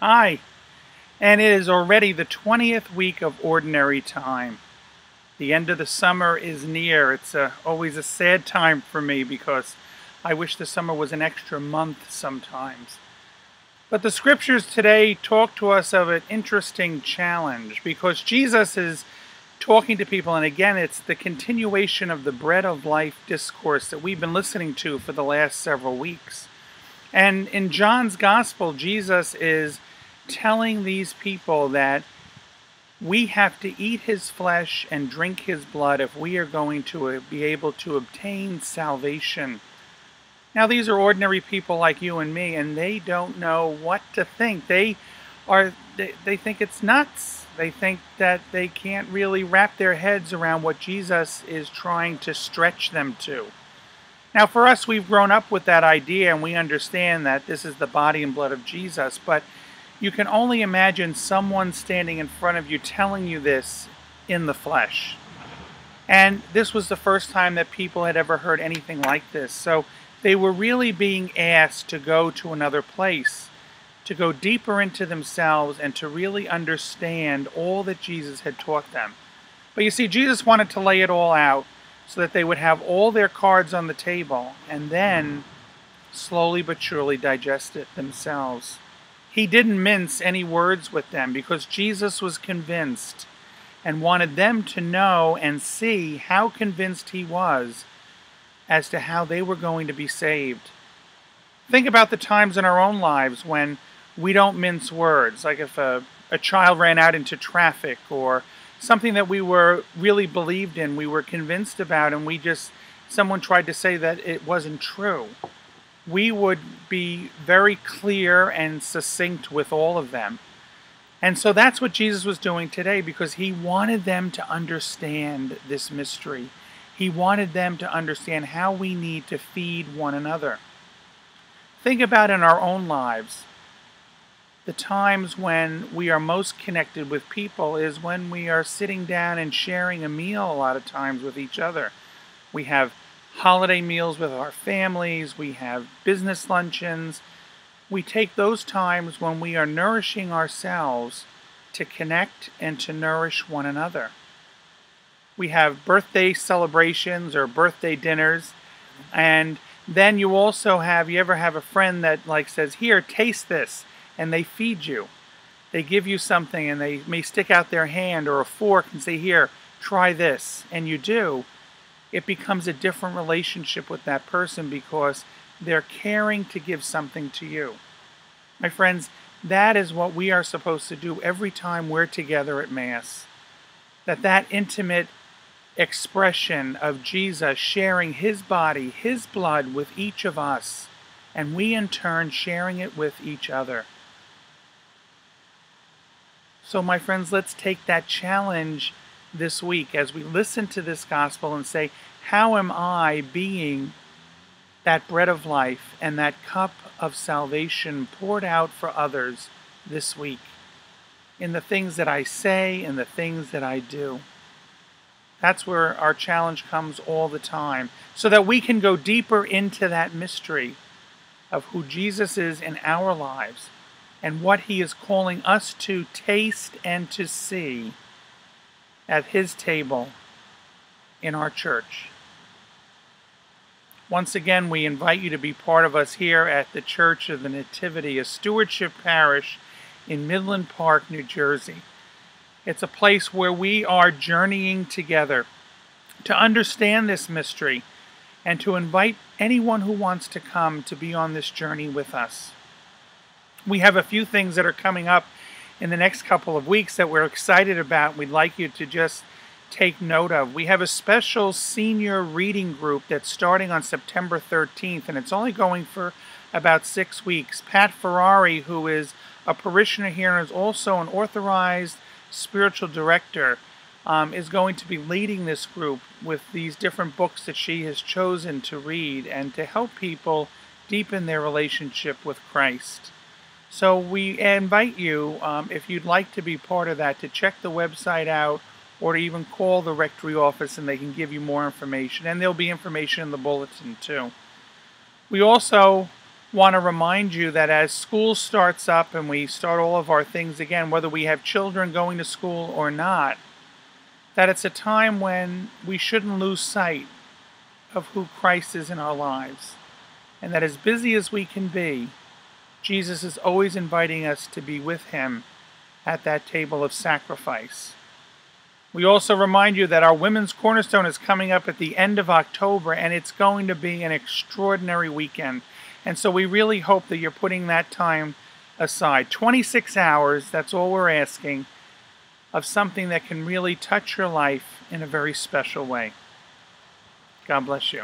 Hi, and it is already the 20th week of ordinary time. The end of the summer is near. It's always a sad time for me because I wish the summer was an extra month sometimes. But the scriptures today talk to us of an interesting challenge because Jesus is talking to people, and again, it's the continuation of the bread of life discourse that we've been listening to for the last several weeks. And in John's gospel, Jesus is telling these people that we have to eat his flesh and drink his blood if we are going to be able to obtain salvation. Now, these are ordinary people like you and me, and they don't know what to think. They think it's nuts. They think that they can't really wrap their heads around what Jesus is trying to stretch them to. Now, for us, we've grown up with that idea, and we understand that this is the body and blood of Jesus, but you can only imagine someone standing in front of you telling you this in the flesh. And this was the first time that people had ever heard anything like this. So they were really being asked to go to another place, to go deeper into themselves and to really understand all that Jesus had taught them. But you see, Jesus wanted to lay it all out so that they would have all their cards on the table and then slowly but surely digest it themselves. He didn't mince any words with them because Jesus was convinced and wanted them to know and see how convinced he was as to how they were going to be saved. Think about the times in our own lives when we don't mince words, like if a child ran out into traffic or something that we were really believed in, we were convinced about, and someone tried to say that it wasn't true. We would be very clear and succinct with all of them. And so that's what Jesus was doing today because he wanted them to understand this mystery. He wanted them to understand how we need to feed one another. Think about in our own lives. The times when we are most connected with people is when we are sitting down and sharing a meal a lot of times with each other. We have holiday meals with our families, we have business luncheons. We take those times when we are nourishing ourselves to connect and to nourish one another. We have birthday celebrations or birthday dinners, and then you ever have a friend that says, "Here, taste this," and they feed you. They give you something and they may stick out their hand or a fork and say, "Here, try this," and you do. It becomes a different relationship with that person because they're caring to give something to you. My friends, that is what we are supposed to do every time we're together at Mass. That intimate expression of Jesus sharing his body, his blood with each of us, and we in turn sharing it with each other. So my friends, let's take that challenge this week as we listen to this gospel and say, how am I being that bread of life and that cup of salvation poured out for others this week in the things that I say and the things that I do? That's where our challenge comes all the time, so that we can go deeper into that mystery of who Jesus is in our lives and what he is calling us to taste and to see at his table in our church. Once again, we invite you to be part of us here at the Church of the Nativity, a stewardship parish in Midland Park, New Jersey. It's a place where we are journeying together to understand this mystery and to invite anyone who wants to come to be on this journey with us. We have a few things that are coming up in the next couple of weeks that we're excited about. We'd like you to just take note of. We have a special senior reading group that's starting on September 13th, and it's only going for about 6 weeks. Pat Ferrari, who is a parishioner here and is also an authorized spiritual director, is going to be leading this group with these different books that she has chosen to read and to help people deepen their relationship with Christ. So we invite you, if you'd like to be part of that, to check the website out or to even call the rectory office and they can give you more information. And there'll be information in the bulletin too. We also want to remind you that as school starts up and we start all of our things again, whether we have children going to school or not, that it's a time when we shouldn't lose sight of who Christ is in our lives. And that as busy as we can be, Jesus is always inviting us to be with him at that table of sacrifice. We also remind you that our Women's Cornerstone is coming up at the end of October, and it's going to be an extraordinary weekend. And so we really hope that you're putting that time aside. 26 hours, that's all we're asking, of something that can really touch your life in a very special way. God bless you.